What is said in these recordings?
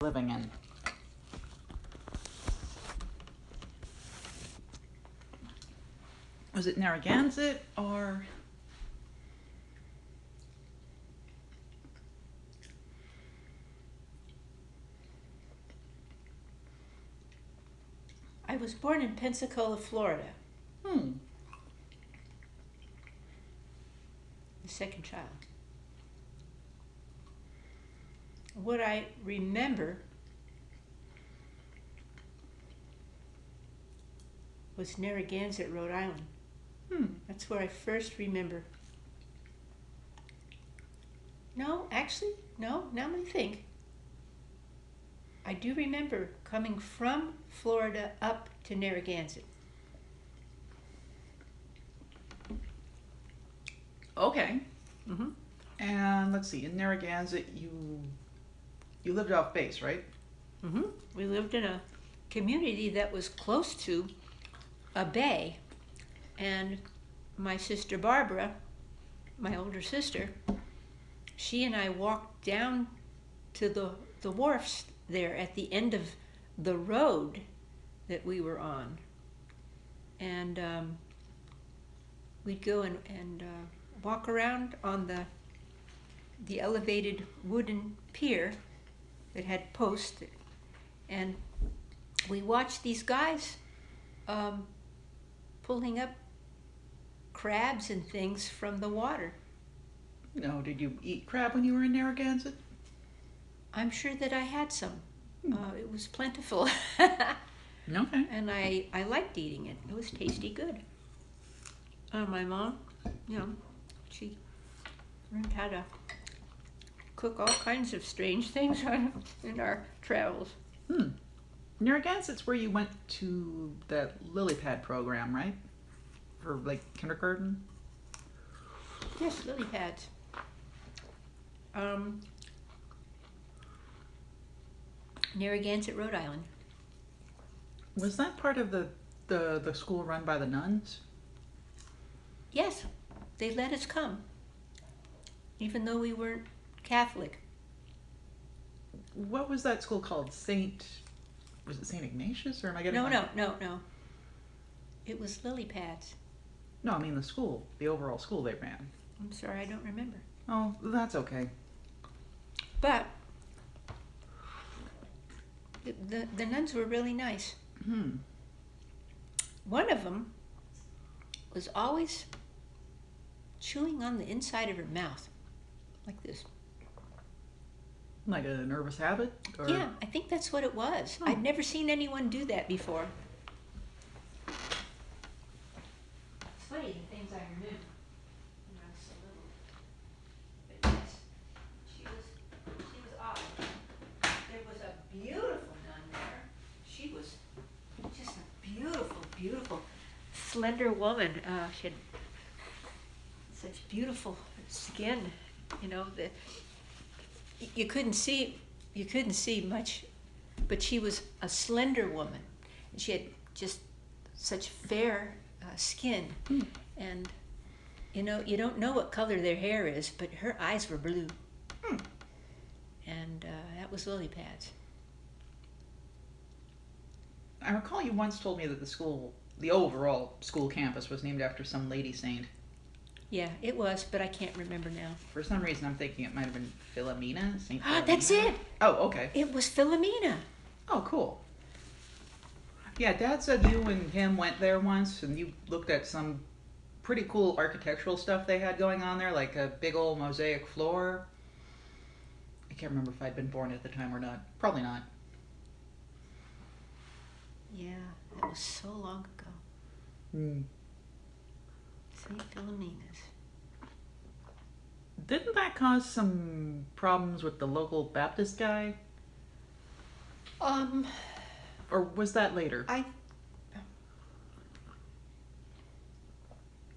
living in. Was it Narragansett or... I was born in Pensacola, Florida. Hmm. The second child. What I remember was Narragansett, Rhode Island. That's where I first remember. No, actually, no, now let me think. I do remember coming from Florida up to Narragansett. Okay. Mm-hmm. And let's see, in Narragansett, you lived off base, right? Mm-hmm. We lived in a community that was close to a bay, and my sister Barbara, my older sister, she and I walked down to the wharfs there at the end of the road that we were on, and we'd go and walk around on the elevated wooden pier that had posts, and we watched these guys pulling up crabs and things from the water. No, did you eat crab when you were in Narragansett? I'm sure that I had some. It was plentiful. Okay. And I liked eating it. It was tasty good. My mom, she learned how to cook all kinds of strange things in our travels. Narragansett's where you went to that lily pad program, right? For like kindergarten? Yes, lily pads. Narragansett, Rhode Island. Was that part of the school run by the nuns? Yes, they let us come, even though we weren't Catholic. What was that school called? Was it St. Ignatius, or am I getting No. It was lily pads. No, I mean the school, the overall school they ran. I'm sorry, I don't remember. Oh, that's okay. But the nuns were really nice. One of them was always chewing on the inside of her mouth, like this. Like a nervous habit? Or... Yeah, I think that's what it was. Oh. I'd never seen anyone do that before. It's funny the things I remember when I was so little. But yes, she was odd. There was a beautiful nun there. She was just a beautiful, slender woman. She had such beautiful skin. You couldn't see much, but she was a slender woman. She had just such fair skin, and you don't know what color their hair is, but her eyes were blue, and that was lily pads. I recall you once told me that the overall school campus was named after some lady saint. Yeah, it was, but I can't remember now. For some reason, I'm thinking it might have been Philomena, Saint Philomena. That's it! Oh, okay. It was Philomena. Oh, cool. Yeah, Dad said you and him went there once, and you looked at some pretty cool architectural stuff they had going on there, like a big old mosaic floor. I can't remember if I'd been born at the time or not. Probably not. Yeah, that was so long ago. St. Philomena's. Didn't that cause some problems with the local Baptist guy? Or was that later?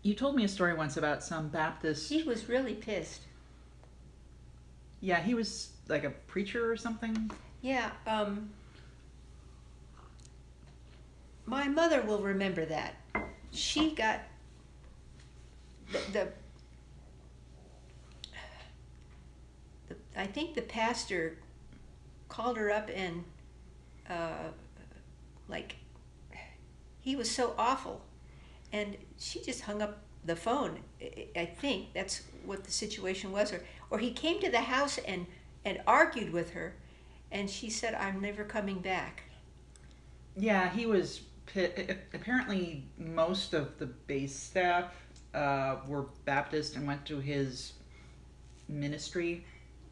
You told me a story once about some Baptist... He was really pissed. Yeah, he was like a preacher or something? Yeah, my mother will remember that. She got I think the pastor called her up and uh, like he was so awful, and she just hung up the phone. I think that's what the situation was, or he came to the house and argued with her, and she said, "I'm never coming back." Yeah, he was. Apparently, most of the base staff were Baptist and went to his ministry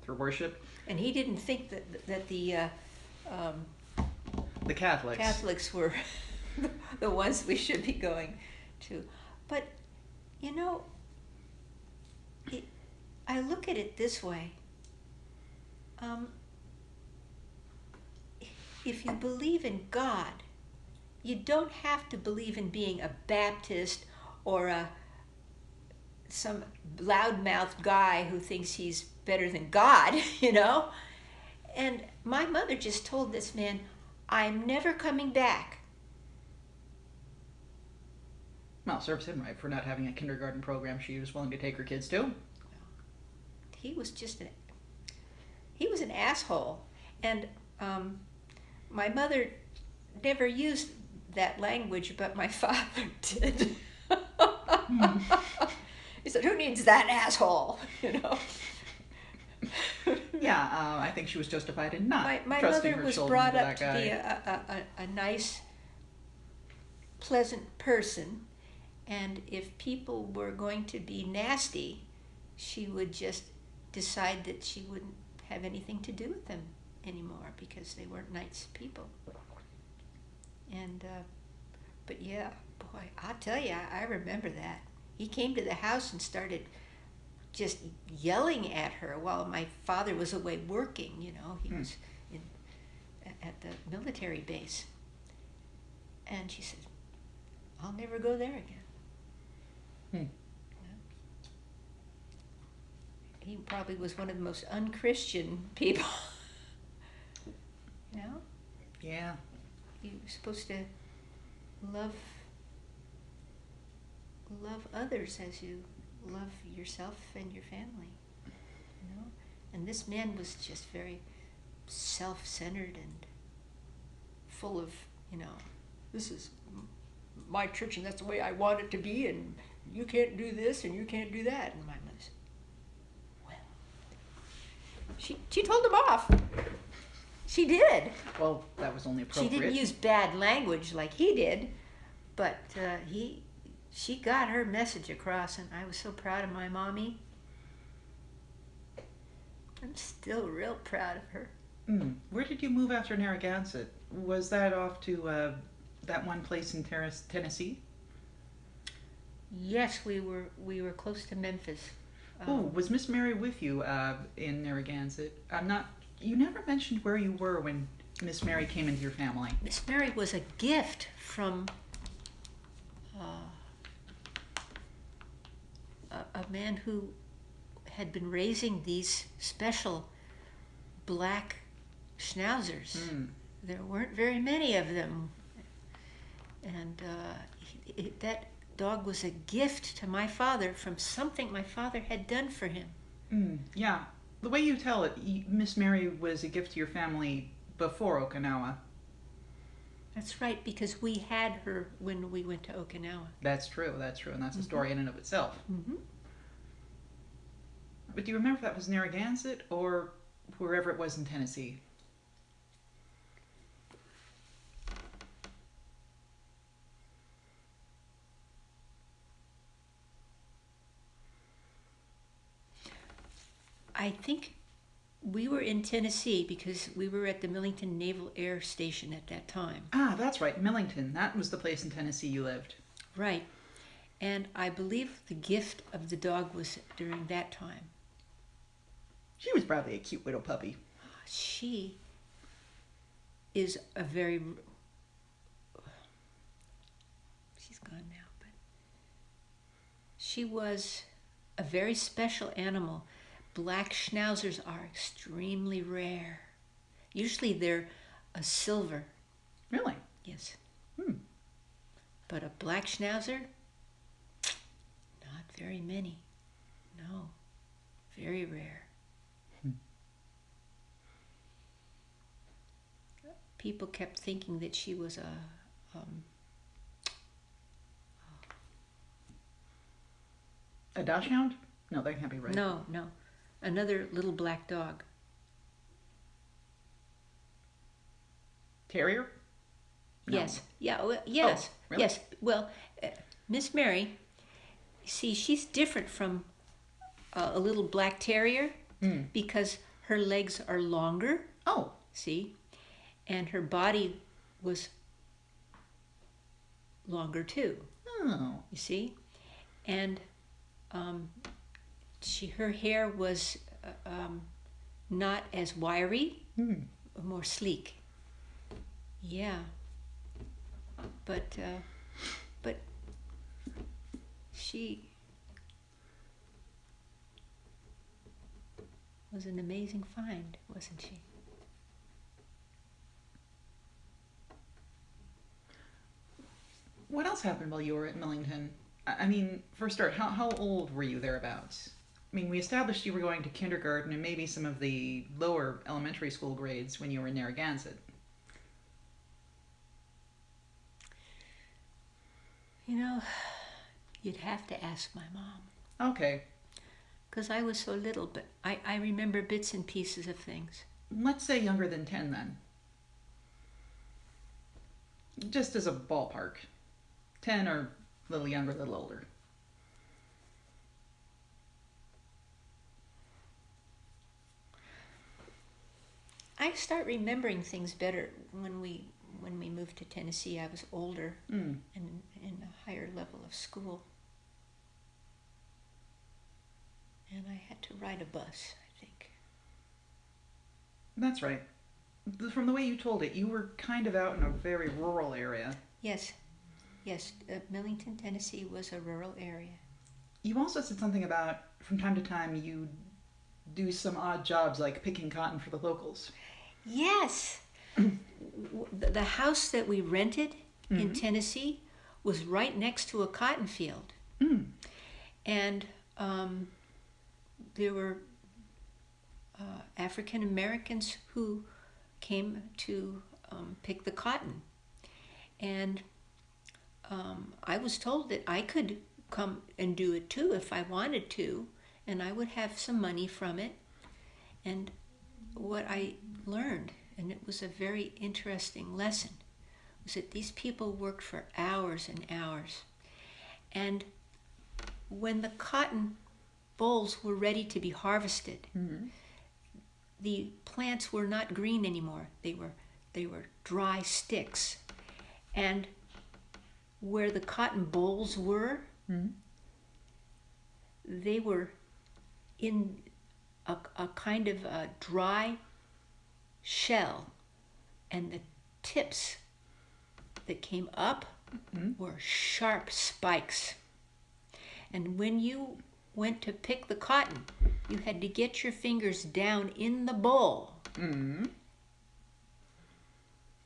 for worship. And he didn't think that um, The Catholics. Catholics were the ones we should be going to. But, you know, I look at it this way. If you believe in God, you don't have to believe in being a Baptist or some loudmouth guy who thinks he's better than God, you know? And my mother just told this man, "I'm never coming back." Well, serves him right for not having a kindergarten program she was willing to take her kids to. He was he was an asshole. And my mother never used that language, but my father did. He said, "Who needs that asshole?" You know. Yeah, I think she was justified in not My trusting mother her was children brought to up that to be guy. a nice, pleasant person, and if people were going to be nasty, she would just decide that she wouldn't have anything to do with them anymore because they weren't nice people. And but yeah, boy, I'll tell you, I remember that. He came to the house and started just yelling at her while my father was away working. You know, he was at the military base. And she said, "I'll never go there again." Hmm. He probably was one of the most unchristian people. You know? Yeah. You're supposed to love others as you love yourself and your family, you know. And this man was just very self-centered and full of, you know, "This is my church and that's the way I want it to be, and you can't do this and you can't do that." And my mother said, "Well," she told him off. She did. Well, that was only She appropriate. didn't use bad language like he did, but she got her message across, and I was so proud of my mommy. I'm still real proud of her. Where did you move after Narragansett? Was that off to that one place in Tennessee? Yes, we were close to Memphis. Oh, was Miss Mary with you in Narragansett? You never mentioned where you were when Miss Mary came into your family. Miss Mary was a gift from a man who had been raising these special black schnauzers. There weren't very many of them, and that dog was a gift to my father from something my father had done for him. Yeah. The way you tell it, Miss Mary was a gift to your family before Okinawa. That's right, because we had her when we went to Okinawa. That's true, and that's a story in and of itself. Mm-hmm. But do you remember if that was Narragansett or wherever it was in Tennessee? I think we were in Tennessee because we were at the Millington Naval Air Station at that time. Ah, that's right, Millington. That was the place in Tennessee you lived. Right. And I believe the gift of the dog was during that time. She was probably a cute little puppy. She is a very... She's gone now, but... She was a very special animal. Black schnauzers are extremely rare. Usually they're a silver. Really? Yes. But a black schnauzer, not very many. No. Very rare. people kept thinking that she was A dachshund? No, that can't be right. no, another little black dog. Terrier? No. Yes. Yeah. Well, yes. Oh, really? Yes. Well, Miss Mary, see, she's different from a little black terrier because her legs are longer. Oh. See, and her body was longer too. Oh. You see, and her hair was not as wiry, more sleek. Yeah, but she was an amazing find, wasn't she? What else happened while you were at Millington? I mean, for a start, how old were you thereabouts? I mean, we established you were going to kindergarten and maybe some of the lower elementary school grades when you were in Narragansett. You know, you'd have to ask my mom. Okay. Because I was so little, but I remember bits and pieces of things. Let's say younger than 10 then. Just as a ballpark. 10 or a little younger, a little older. I start remembering things better when we moved to Tennessee. I was older and in a higher level of school. And I had to ride a bus, I think. That's right. From the way you told it, you were kind of out in a very rural area. Yes. Millington, Tennessee was a rural area. You also said something about, from time to time, you do some odd jobs like picking cotton for the locals. Yes. The house that we rented in Tennessee was right next to a cotton field. And there were African Americans who came to pick the cotton. And I was told that I could come and do it too if I wanted to, and I would have some money from it. And what I learned, and it was a very interesting lesson, was that these people worked for hours and hours. And when the cotton bolls were ready to be harvested, the plants were not green anymore. They were dry sticks. And where the cotton bolls were, they were in a kind of a dry shell, and the tips that came up were sharp spikes. And when you went to pick the cotton, you had to get your fingers down in the bowl.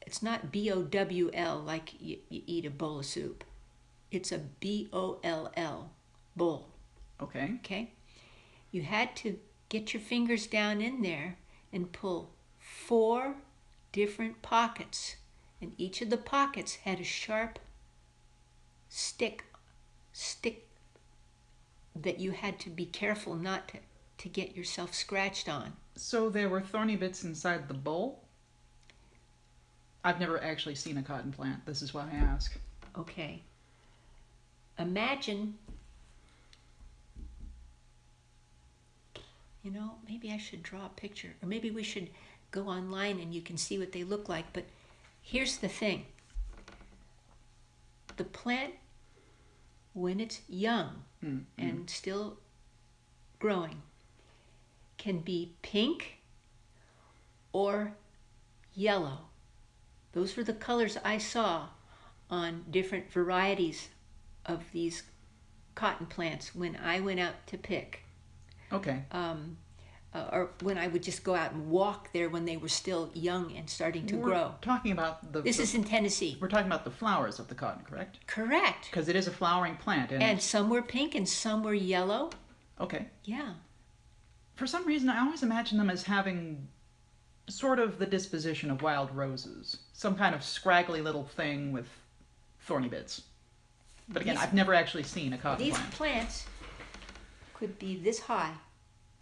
It's not B-O-W-L like you eat a bowl of soup. It's a B-O-L-L, bowl. Okay? You had to get your fingers down in there and pull 4 different pockets. And each of the pockets had a sharp stick that you had to be careful not to get yourself scratched on. So there were thorny bits inside the bowl? I've never actually seen a cotton plant. This is why I ask. Okay. Imagine, maybe I should draw a picture, or maybe we should go online and you can see what they look like. But here's the thing. The plant, when it's young and still growing, can be pink or yellow. Those were the colors I saw on different varieties of these cotton plants when I went out to pick. Okay. Or when I would just go out and walk there when they were still young and starting to grow. Talking about This is in Tennessee. We're talking about the flowers of the cotton, correct? Correct. Because it is a flowering plant. And some were pink and some were yellow. Okay. Yeah. For some reason, I always imagine them as having sort of the disposition of wild roses. Some kind of scraggly little thing with thorny bits. But again, These- I've never actually seen a cotton These plant. plants could be this high,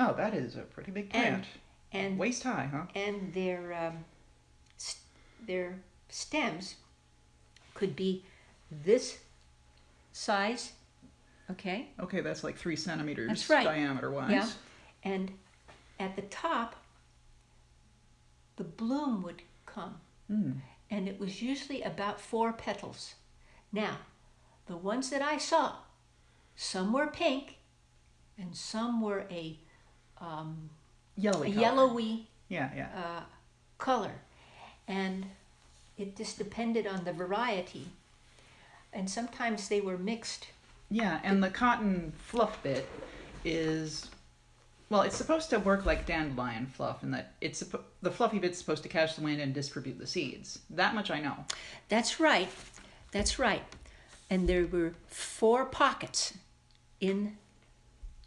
Oh, that is a pretty big plant. and Waist high, huh? and their stems could be this size. Okay, Okay, that's like 3 centimeters That's right. diameter-wise. yeah, and at the top, the bloom would come, Mm. and it was usually about 4 petals. Now, the ones that I saw, some were pink, and some were a Yellowy color. yellowy Yeah. color, and it just depended on the variety, and sometimes they were mixed. Yeah, and the cotton fluff bit is, well, it's supposed to work like dandelion fluff in that the fluffy bit's supposed to catch the wind and distribute the seeds. That much I know. That's right, and there were 4 pockets in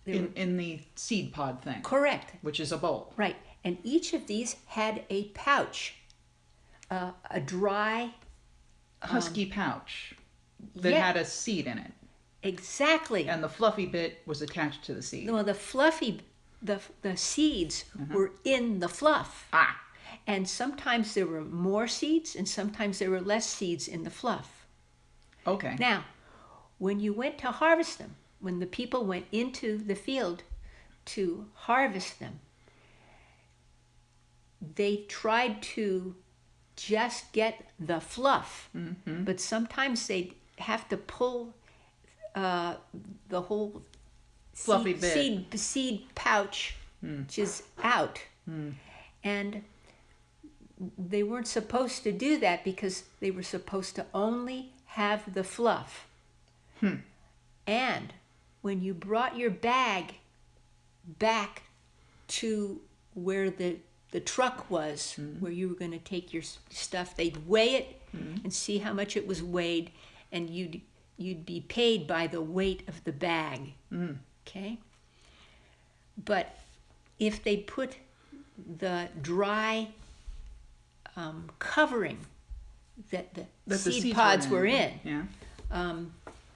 In the seed pod thing, correct, which is a bowl. right, and each of these had a pouch, a dry, Husky pouch that yeah. had a seed in it. exactly. And the fluffy bit was attached to the seed. No, the fluffy, the seeds were in the fluff. Ah, And sometimes there were more seeds and sometimes there were less seeds in the fluff. okay. Now, when you went to harvest them, when the people went into the field to harvest them, they tried to just get the fluff, but sometimes they'd have to pull the whole Fluffy bit. seed pouch, which is out. And they weren't supposed to do that because they were supposed to only have the fluff. And when you brought your bag back to where the truck was, where you were going to take your stuff, they'd weigh it and see how much it was weighed, and you'd be paid by the weight of the bag. Okay? But if they put the dry covering that the seed seeds pods were in, Yeah.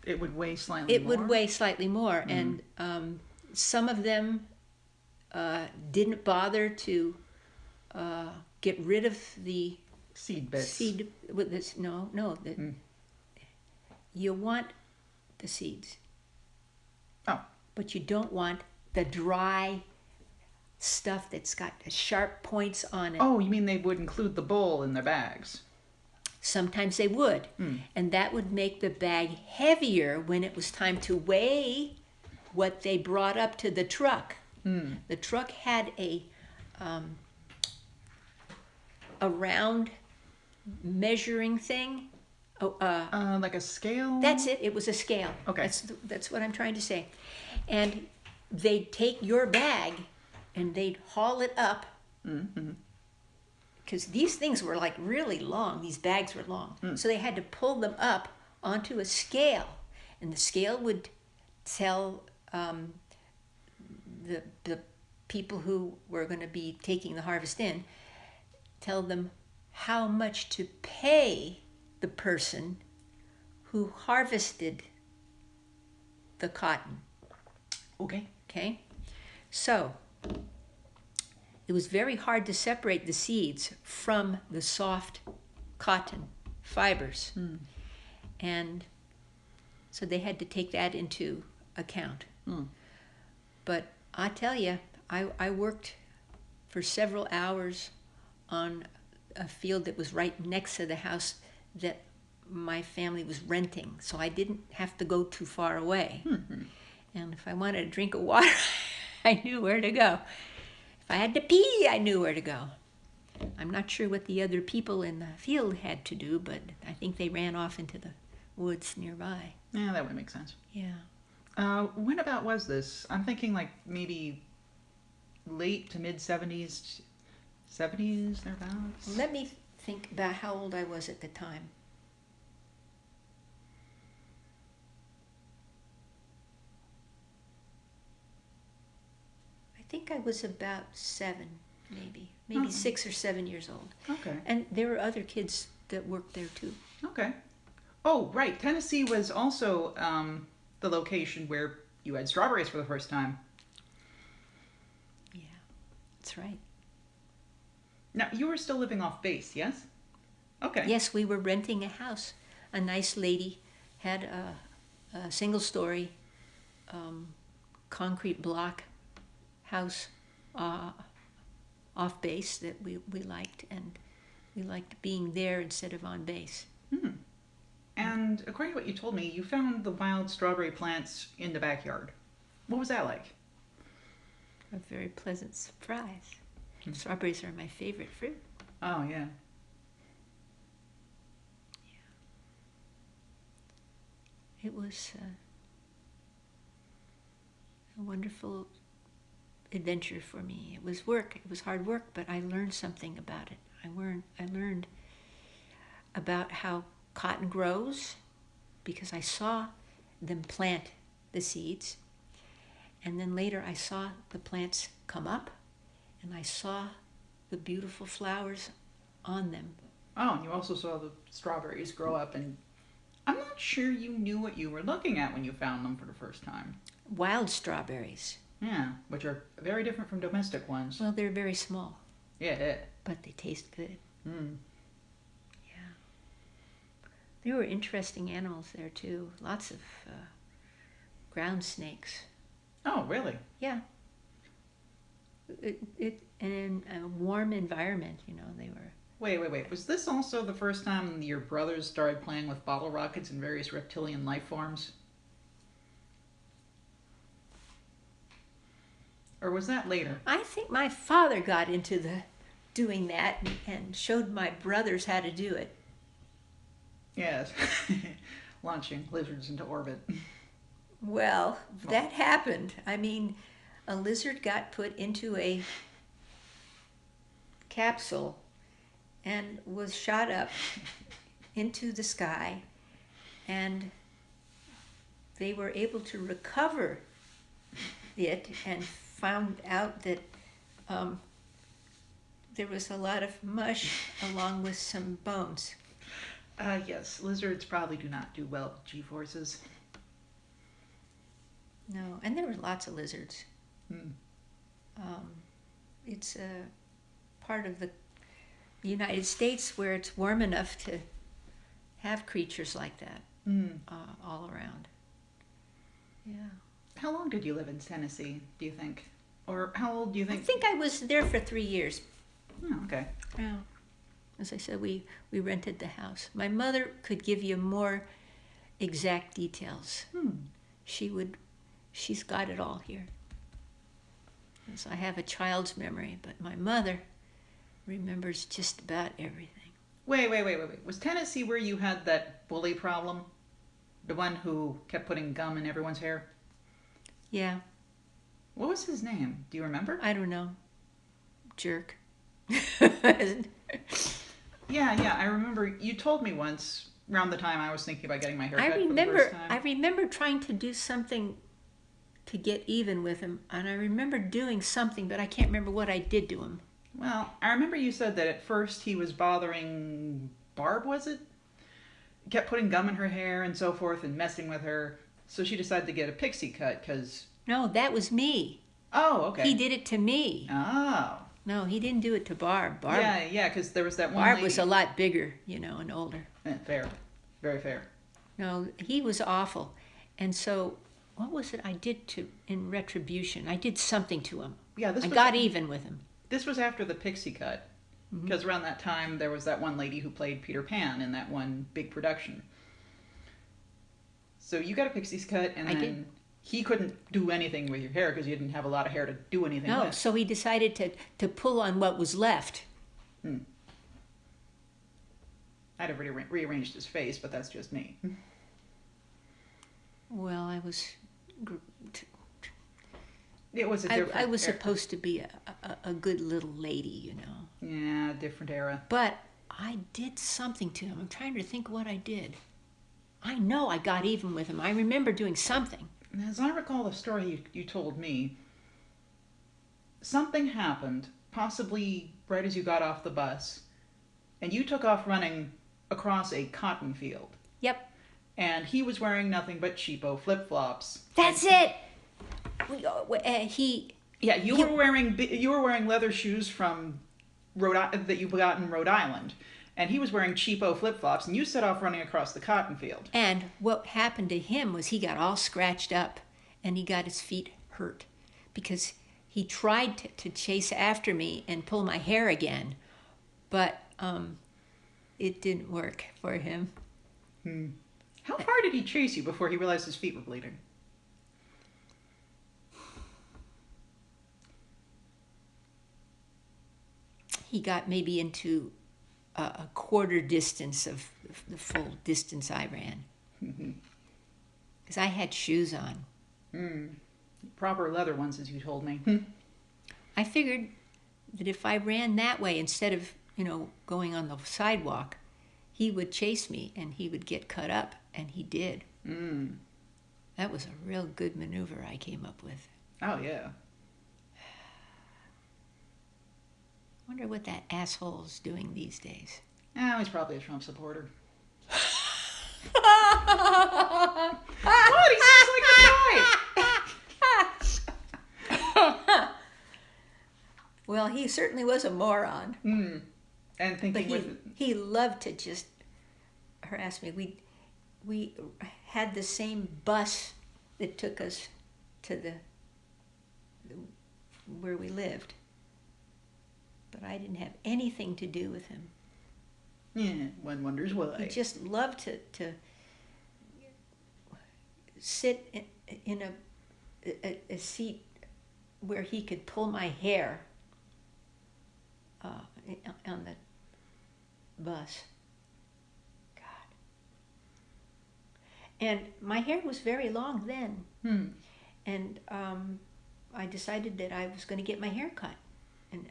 It would weigh slightly it more. would weigh slightly more. And some of them didn't bother to get rid of the Seed bits. seed with this. No, you want the seeds. Oh. But you don't want the dry stuff that's got the sharp points on it. Oh, you mean they would include the bowl in their bags? Sometimes they would. And that would make the bag heavier when it was time to weigh what they brought up to the truck. The truck had a round measuring thing. Like a scale? That's it. It was a scale. Okay. That's what I'm trying to say. And they'd take your bag and they'd haul it up. Because these things were like really long. These bags were long. So they had to pull them up onto a scale. And the scale would tell the people who were going to be taking the harvest in, tell them how much to pay the person who harvested the cotton. Okay. Okay? So, it was very hard to separate the seeds from the soft cotton fibers. And so they had to take that into account. But I tell you, I worked for several hours on a field that was right next to the house that my family was renting, so I didn't have to go too far away. And if I wanted a drink of water, I knew where to go. If I had to pee, I knew where to go. I'm not sure what the other people in the field had to do, but I think they ran off into the woods nearby. Yeah, that would make sense. Yeah. When about was this? I'm thinking like maybe late to mid 70s, 70s thereabouts. Let me think about how old I was at the time. I think I was about 7. maybe 6 or 7 years old. Okay. And there were other kids that worked there too. Okay. Oh, right. Tennessee was also the location where you had strawberries for the first time. Yeah, that's right. Now, you were still living off base, yes? Okay. Yes, we were renting a house. A nice lady had a single-story concrete block house off base that we liked, and we liked being there instead of on base. Hmm. And according to what you told me, you found the wild strawberry plants in the backyard. What was that like? A very pleasant surprise. Strawberries are my favorite fruit. Oh, yeah. It was a wonderful adventure for me. It was work. It was hard work, but I learned something about it. I learned about how cotton grows because I saw them plant the seeds, and then later I saw the plants come up, and I saw the beautiful flowers on them. Oh, and you also saw the strawberries grow up, and I'm not sure you knew what you were looking at when you found them for the first time. Wild strawberries. Yeah, which are very different from domestic ones. Well, they're very small, Yeah. but they taste good. Mm. Yeah. There were interesting animals there too. Lots of ground snakes. Oh, really? Yeah. It and in a warm environment, you know, they were. Wait. Was this also the first time your brothers started playing with bottle rockets and various reptilian life forms? Or was that later? I think my father got into doing that and showed my brothers how to do it. Yes. Launching lizards into orbit. Well, that happened. I mean, a lizard got put into a capsule and was shot up into the sky, and they were able to recover it and found out that there was a lot of mush along with some bones. Yes, lizards probably do not do well with G-forces. No, and there were lots of lizards. Hmm. It's a part of the United States where it's warm enough to have creatures like that all around. Yeah. How long did you live in Tennessee, do you think? Or how old do you I think? think I was there for 3 years. Oh, okay. Yeah. As I said, we rented the house. My mother could give you more exact details. She's got it all here. So I have a child's memory, but my mother remembers just about everything. Wait. Was Tennessee where you had that bully problem? The one who kept putting gum in everyone's hair? Yeah, What was his name? Do you remember? I don't know. Jerk. Yeah, I remember you told me once around the time I was thinking about getting my hair cut for the first time. I remember trying to do something to get even with him, and I remember doing something, but I can't remember what I did to him. Well, I remember you said that at first he was bothering Barb, was it? Kept putting gum in her hair and so forth and messing with her. So she decided to get a pixie cut because... No, that was me. Oh, okay. He did it to me. Oh. No, he didn't do it to Barb. Yeah, because there was that one Barb lady... was a lot bigger, you know, and older. Fair. Very fair. No, he was awful. And so, what was it I did in retribution? I did something to him. Yeah, I got even with him. This was after the pixie cut. Because around that time, there was that one lady who played Peter Pan in that one big production. So you got a pixie's cut, and then he couldn't do anything with your hair because you didn't have a lot of hair to do anything with. No, so he decided to pull on what was left. I'd have rearranged his face, but that's just me. Well, I was... It was a different I was era. supposed to be a good little lady, you know. Yeah, different era. But I did something to him. I'm trying to think what I did. I know I got even with him. I remember doing something. As I recall the story you told me, something happened possibly right as you got off the bus, and you took off running across a cotton field. Yep. And he was wearing nothing but cheapo flip-flops. That's it. Yeah, you were wearing leather shoes from that you got in Rhode Island, and he was wearing cheapo flip-flops, and you set off running across the cotton field. And what happened to him was he got all scratched up, and he got his feet hurt because he tried to chase after me and pull my hair again, but it didn't work for him. How far did he chase you before he realized his feet were bleeding? He got maybe into a quarter distance of the full distance I ran. Because I had shoes on. Proper leather ones, as you told me. I figured that if I ran that way instead of, going on the sidewalk, he would chase me and he would get cut up, and he did. That was a real good maneuver I came up with. Oh, yeah. I wonder what that asshole's doing these days. Oh, he's probably a Trump supporter. What? He seems like a guy. Well, he certainly was a moron. And thinking But he loved to just harass me. We had the same bus that took us to where we lived, but I didn't have anything to do with him. Yeah, one wonders why. He just loved to sit in a seat where he could pull my hair on the bus. God. And my hair was very long then. And I decided that I was going to get my hair cut and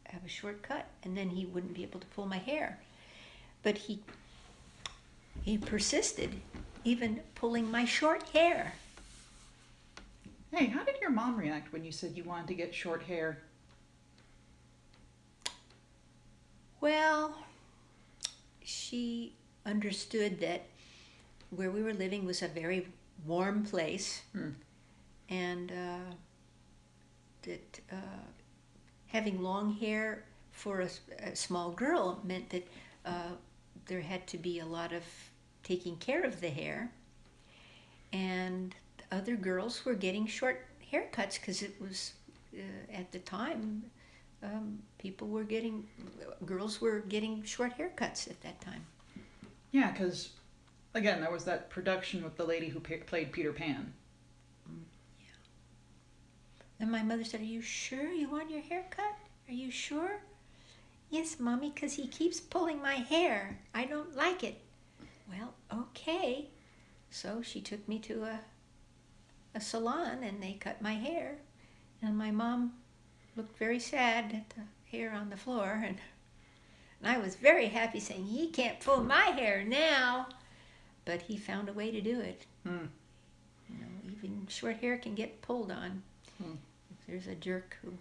have a short cut, and then he wouldn't be able to pull my hair. But he persisted, even pulling my short hair. Hey, how did your mom react when you said you wanted to get short hair? Well, she understood that where we were living was a very warm place, and that having long hair for a small girl meant that there had to be a lot of taking care of the hair, and other girls were getting short haircuts because it was at the time girls were getting short haircuts at that time. Yeah, because again, there was that production with the lady who played Peter Pan. Yeah. And my mother said, "Are you sure you want your hair cut? Are you sure?" "Yes, Mommy, because he keeps pulling my hair. I don't like it." "Well, okay." So she took me to a salon, and they cut my hair. And my mom looked very sad at the hair on the floor, and I was very happy, saying, "He can't pull my hair now." But he found a way to do it. Even short hair can get pulled on if there's a jerk who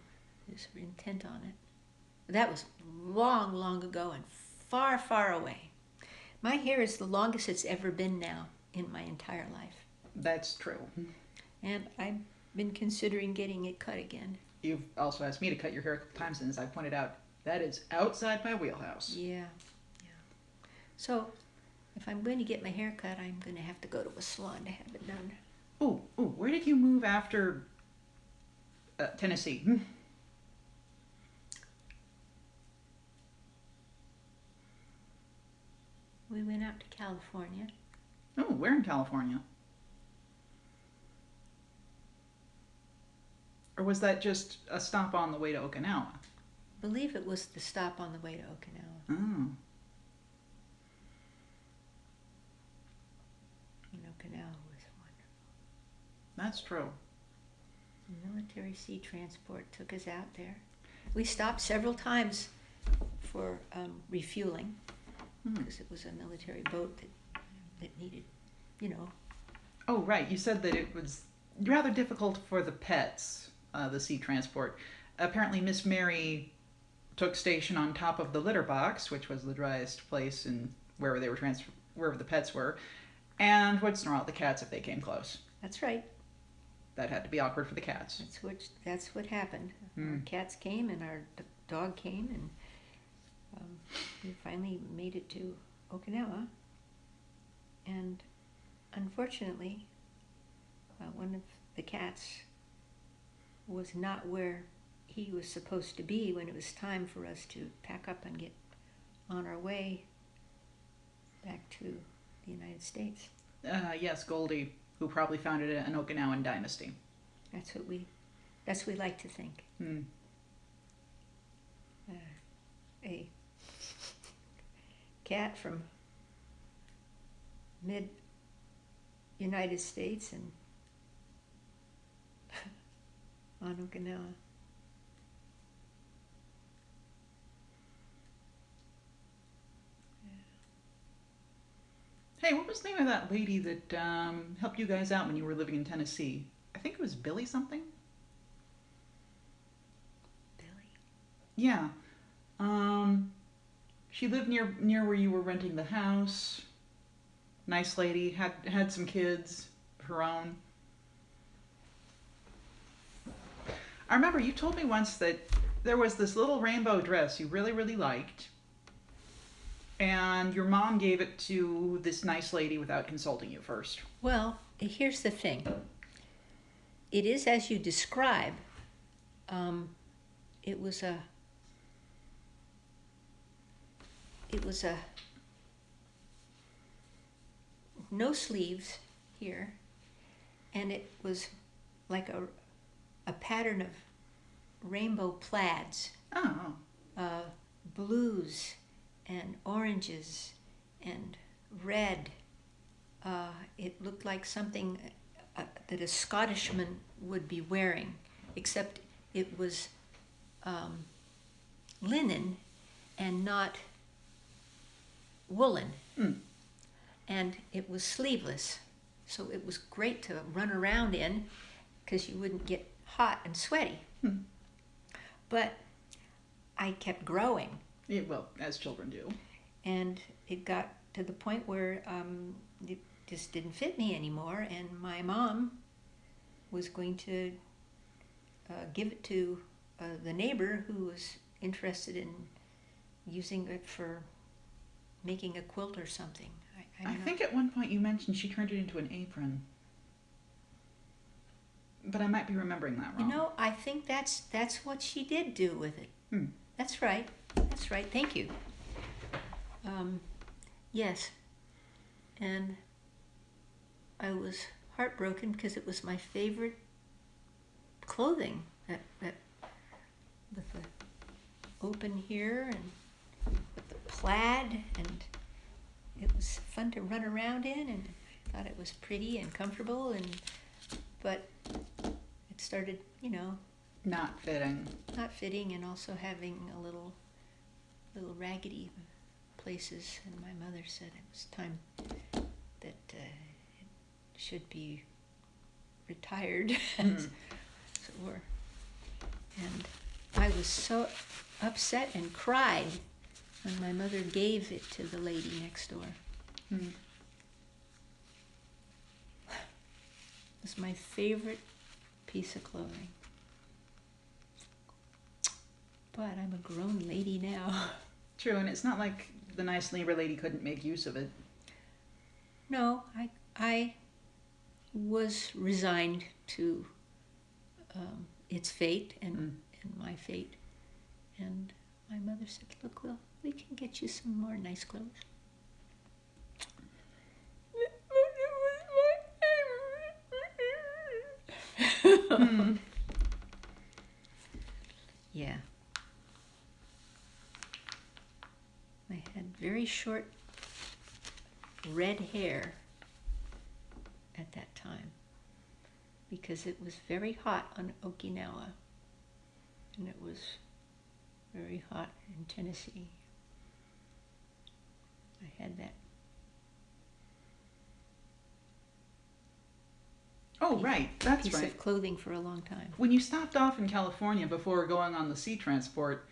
is intent on it. That was long, long ago and far, far away. My hair is the longest it's ever been now in my entire life. That's true. And I've been considering getting it cut again. You've also asked me to cut your hair a couple times, and as I pointed out, that is outside my wheelhouse. Yeah. So, if I'm going to get my hair cut, I'm going to have to go to a salon to have it done. Ooh, where did you move after Tennessee? We went out to California. Oh, where in California? Or was that just a stop on the way to Okinawa? I believe it was the stop on the way to Okinawa. Oh. And Okinawa was wonderful. That's true. The military sea transport took us out there. We stopped several times for refueling because it was a military boat that needed, Oh, right. You said that it was rather difficult for the pets, the sea transport. apparently Miss Mary took station on top of the litter box, which was the driest place in wherever they were wherever the pets were, and would snarl at the cats if they came close. That's right. That had to be awkward for the cats. That's what happened. Our cats came and our dog came, and we finally made it to Okinawa. And unfortunately, one of the cats was not where he was supposed to be when it was time for us to pack up and get on our way back to the United States. Yes, Goldie, who probably founded an Okinawan dynasty. That's what we like to think. A cat from mid United States and on Okinawa. Hey, what was the name of that lady that helped you guys out when you were living in Tennessee? I think it was Billy something. Billy? Yeah. She lived near where you were renting the house. Nice lady, had some kids of her own. I remember you told me once that there was this little rainbow dress you really, really liked, and your mom gave it to this nice lady without consulting you first. Well, here's the thing. It is as you describe. It was a no sleeves here, and it was like a pattern of rainbow plaids, Oh. blues and oranges and red. It looked like something that a Scottishman would be wearing, except it was linen and not woolen. And it was sleeveless, so it was great to run around in because you wouldn't get hot and sweaty. But I kept growing. Yeah, well, as children do. And it got to the point where it just didn't fit me anymore, and my mom was going to give it to the neighbor who was interested in using it for making a quilt or something. I don't know. think at one point you mentioned she turned it into an apron. But I might be remembering that wrong. You know, I think that's what she did do with it. That's right. That's right. Thank you. Yes. And I was heartbroken because it was my favorite clothing. That with the open here and with the plaid, and it was fun to run around in, and I thought it was pretty and comfortable, but it started, Not fitting. not fitting, and also having a little raggedy places, and my mother said it was time that it should be retired, as it were. And I was so upset and cried when my mother gave it to the lady next door. It was my favorite piece of clothing. But I'm a grown lady now. True, and it's not like the nice neighbor lady couldn't make use of it. No, I was resigned to its fate and my fate. And my mother said, look, well, we can get you some more nice clothes. Yeah. I had very short red hair at that time because it was very hot on Okinawa, and it was very hot in Tennessee. I had that. Oh, right. That's piece right. of clothing for a long time. When you stopped off in California before going on the sea transport,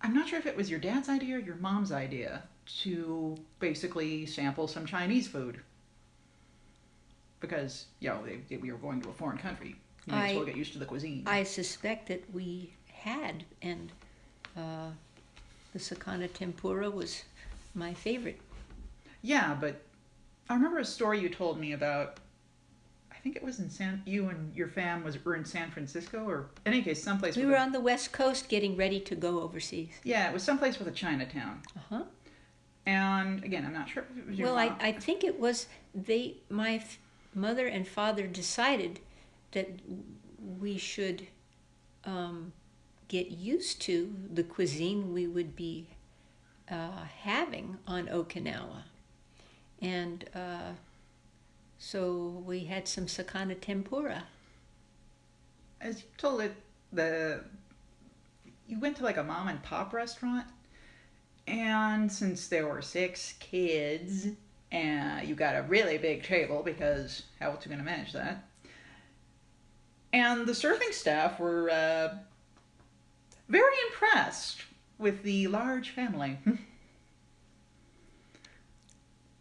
I'm not sure if it was your dad's idea or your mom's idea to basically sample some Chinese food. Because, we were going to a foreign country. You may as well get used to the cuisine. I suspect that we had, and the sakana tempura was my favorite. Yeah, but I remember a story you told me about. I think it was you and your fam were in San Francisco, or in any case, someplace. We were on the West Coast getting ready to go overseas. Yeah, it was someplace with a Chinatown. Uh-huh. And again, I'm not sure if it was your Well, mom. I think it was my mother and father decided that we should get used to the cuisine we would be having on Okinawa. And so we had some sakana tempura. As you told it, you went to like a mom and pop restaurant, and since there were 6 kids, and you got a really big table because how else are you going to manage that? And the serving staff were very impressed with the large family.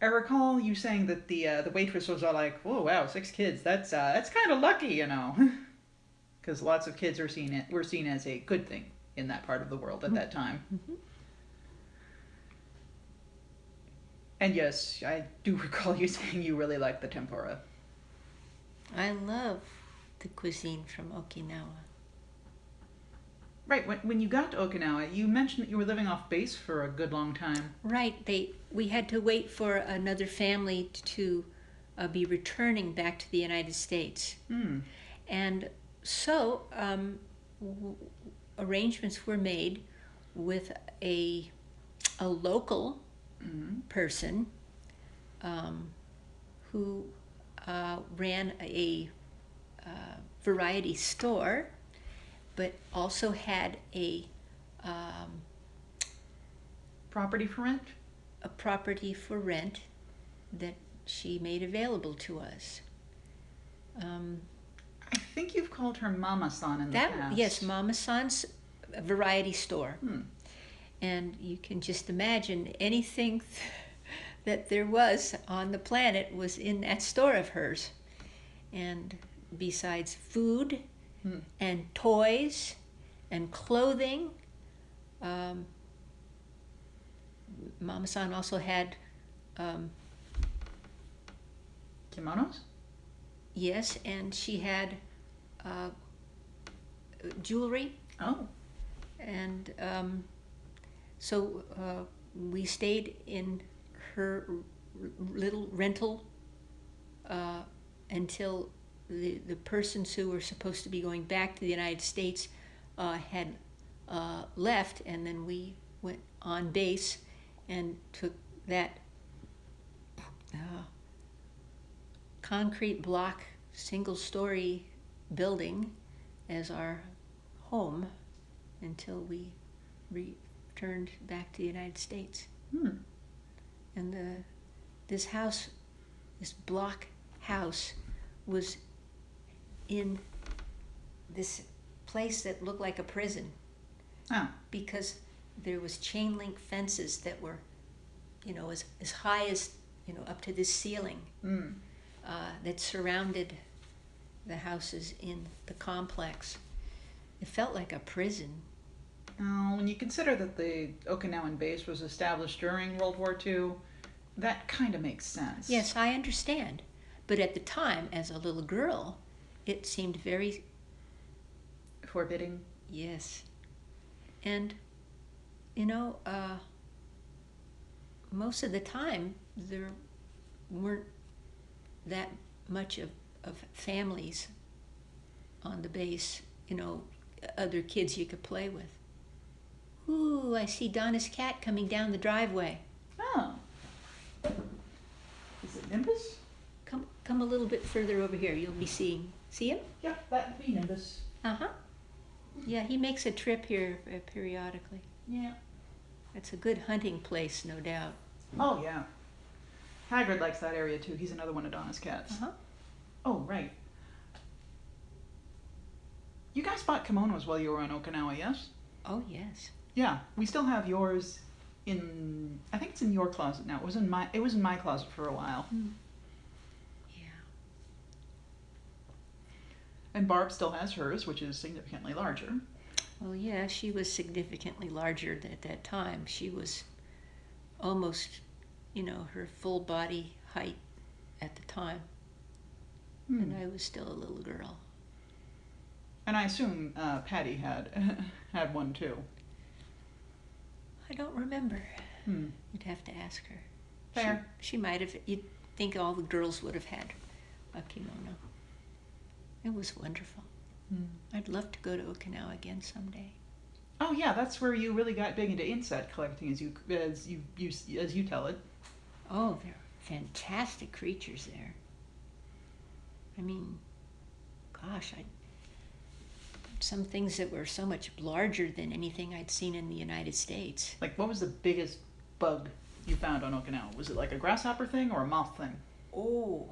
I recall you saying that the waitress was all like, "Oh wow, 6 kids. That's kind of lucky, you know," because lots of kids were seen as a good thing in that part of the world at that time. Mm-hmm. And yes, I do recall you saying you really liked the tempura. I love the cuisine from Okinawa. Right, when you got to Okinawa, you mentioned that you were living off base for a good long time. Right, we had to wait for another family to be returning back to the United States. And so arrangements were made with a local person who ran a variety store, but also had a property for rent? A property for rent that she made available to us. I think you've called her Mama-san in the past. Yes, Mama-san's variety store. And you can just imagine anything that there was on the planet was in that store of hers. And besides food and toys and clothing, Mama-san also had kimonos? Yes, and she had jewelry. Oh. And so we stayed in her little rental until the persons who were supposed to be going back to the United States had left, and then we went on base and took that concrete block single-story building as our home until we returned back to the United States. And this house, this block house, was in this place that looked like a prison. Because there was chain link fences that were, as high as, up to this ceiling that surrounded the houses in the complex. It felt like a prison. When you consider that the Okinawan base was established during World War II, that kind of makes sense. Yes, I understand. But at the time, as a little girl, it seemed very... forbidding? Yes. And, most of the time, there weren't that much of families on the base, other kids you could play with. Ooh, I see Donna's cat coming down the driveway. Oh. Is it Nimbus? Come a little bit further over here. You'll be seeing. See him? Yeah, that would be Nimbus. Uh-huh. Yeah, he makes a trip here periodically. Yeah. It's a good hunting place, no doubt. Oh, yeah. Hagrid likes that area, too. He's another one of Donna's cats. Uh-huh. Oh, right. You guys bought kimonos while you were on Okinawa, yes? Oh, yes. Yeah, we still have yours in. I think it's in your closet now. It was in my closet for a while. Yeah. And Barb still has hers, which is significantly larger. Well, yeah, she was significantly larger at that time. She was almost, her full body height at the time. And I was still a little girl. And I assume Patty had had one too. I don't remember. You'd have to ask her. Fair. She might have. You'd think all the girls would have had a kimono. It was wonderful. I'd love to go to Okinawa again someday. Oh yeah, that's where you really got big into insect collecting, as you tell it. Oh, there are fantastic creatures there. I mean, gosh, some things that were so much larger than anything I'd seen in the United States. Like, what was the biggest bug you found on Okinawa? Was it like a grasshopper thing or a moth thing? Oh,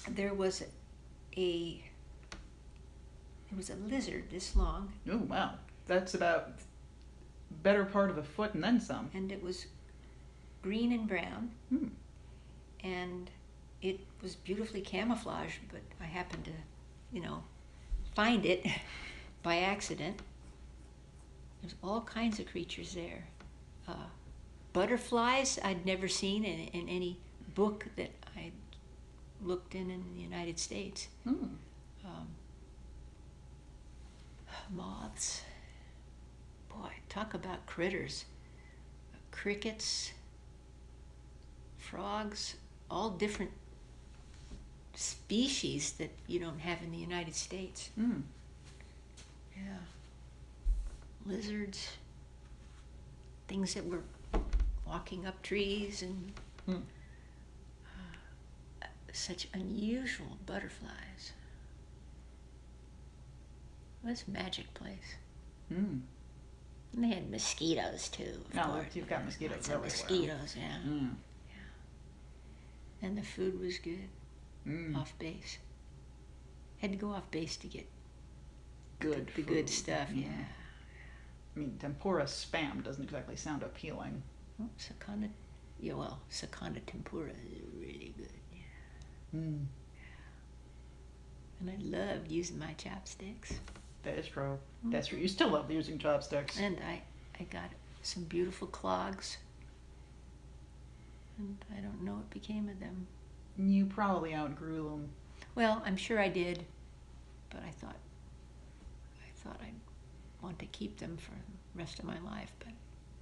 there was a lizard this long. Oh wow, that's about better part of a foot and then some. And it was green and brown. And it was beautifully camouflaged, but I happened to, find it by accident. There's all kinds of creatures there. Butterflies I'd never seen in any book that I looked in the United States. Moths. Boy, talk about critters. Crickets, frogs, all different species that you don't have in the United States. Yeah. Lizards, things that were walking up trees, and such unusual butterflies. It was a magic place. And they had mosquitoes too, of course. You've got mosquitoes Lots of everywhere. mosquitoes, yeah. And the food was good. Off base. Had to go off base to get Good the good stuff, yeah. I mean, tempura spam doesn't exactly sound appealing. Oh, sakana, sakana tempura is really good, yeah. And I loved using my chopsticks. That is true. That's true. You still love using chopsticks. And I got some beautiful clogs. And I don't know what became of them. You probably outgrew them. Well, I'm sure I did, but I thought I'd want to keep them for the rest of my life. But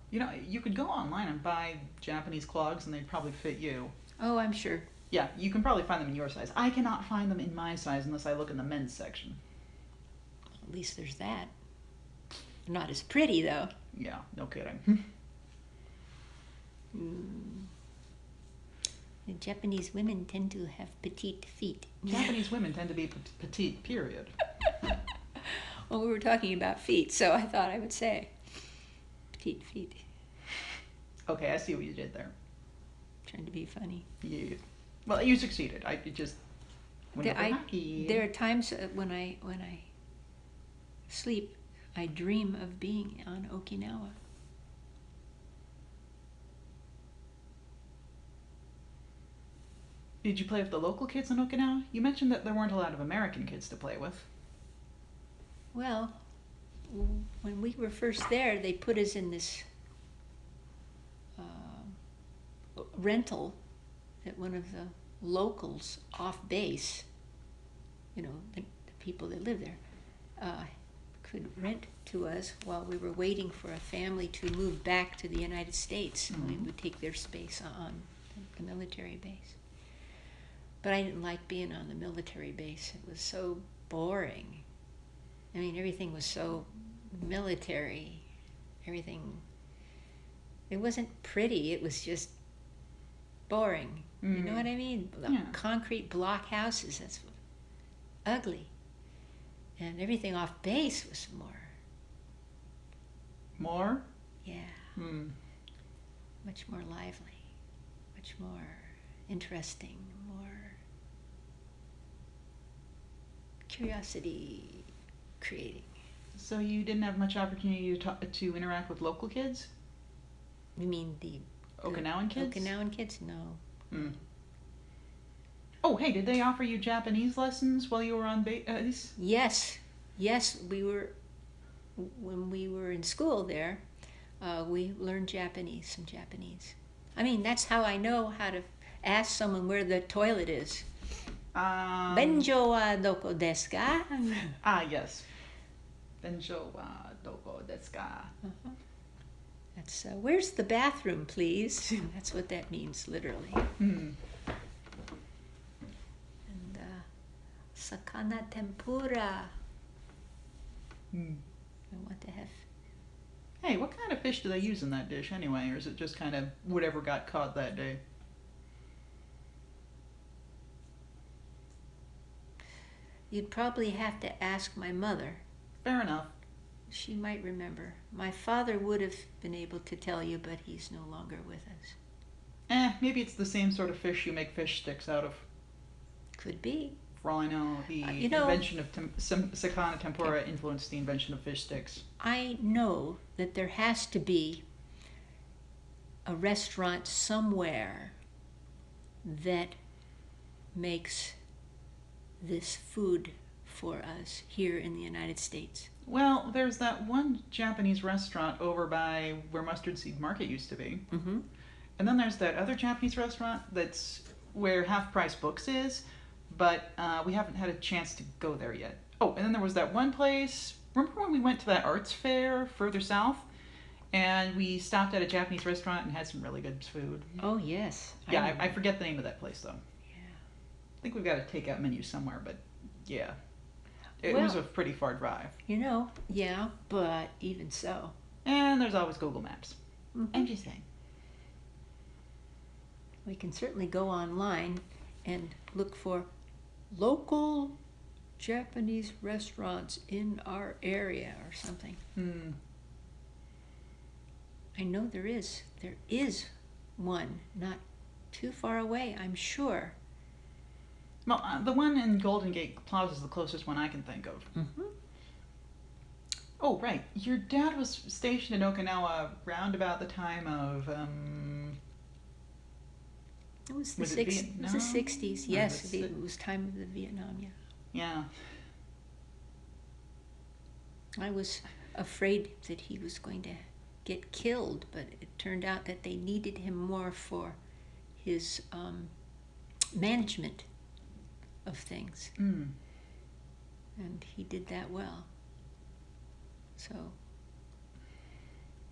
you could go online and buy Japanese clogs, and they'd probably fit you. Oh, I'm sure. Yeah, you can probably find them in your size. I cannot find them in my size unless I look in the men's section. At least there's that. Not as pretty, though. Yeah, no kidding. The Japanese women tend to have petite feet. Japanese women tend to be petite, period. Well, we were talking about feet, so I thought I would say petite feet. Okay, I see what you did there. Trying to be funny. Yeah. Well, you succeeded. There are times when I sleep, I dream of being on Okinawa. Did you play with the local kids in Okinawa? You mentioned that there weren't a lot of American kids to play with. Well, when we were first there, they put us in this rental that one of the locals off base, the people that live there, could rent to us while we were waiting for a family to move back to the United States. And we would take their space on the military base. But I didn't like being on the military base. It was so boring. I mean, everything was so military. Everything, it wasn't pretty. It was just boring. You know what I mean? Yeah. Concrete block houses, that's ugly. And everything off base was More? yeah, much more lively, much more interesting, more curiosity creating. So you didn't have much opportunity to interact with local kids? You mean the Okinawan kids? Okinawan kids? No. Mm. Oh, hey, did they offer you Japanese lessons while you were on base? Yes, when we were in school there, we learned some Japanese. I mean, that's how I know how to ask someone where the toilet is. Benjo wa doko desu ka? Yes. Benjo wa doko desu ka? That's, where's the bathroom, please? That's what that means, literally. Mm. And sakana tempura. Mm. I want to have. Hey, what kind of fish do they use in that dish anyway? Or is it just kind of whatever got caught that day? You'd probably have to ask my mother. Fair enough. She might remember. My father would have been able to tell you, but he's no longer with us. Maybe it's the same sort of fish you make fish sticks out of. Could be. For all I know, the invention of sakana tempura influenced the invention of fish sticks. I know that there has to be a restaurant somewhere that makes this food for us here in the United States. Well, there's that one Japanese restaurant over by where Mustard Seed Market used to be. Mm-hmm. And then there's that other Japanese restaurant that's where Half Price Books is, but we haven't had a chance to go there yet. Oh, and then there was that one place, remember when we went to that arts fair further south? And we stopped at a Japanese restaurant and had some really good food. Oh, yes. Yeah, I forget the name of that place, though. Yeah. I think we've got a takeout menu somewhere, but yeah. It was a pretty far drive. Yeah, but even so. And there's always Google Maps. Mm-hmm. I'm just saying. We can certainly go online and look for local Japanese restaurants in our area or something. Hmm. I know there is. There is one not too far away, I'm sure. Well, the one in Golden Gate Plaza is the closest one I can think of. Mm-hmm. Oh, right. Your dad was stationed in Okinawa round about the time of, It was the Was it 60s. Yes, the it was time of the Vietnam, yeah. Yeah. I was afraid that he was going to get killed, but it turned out that they needed him more for his management of things. Mm. And he did that well. So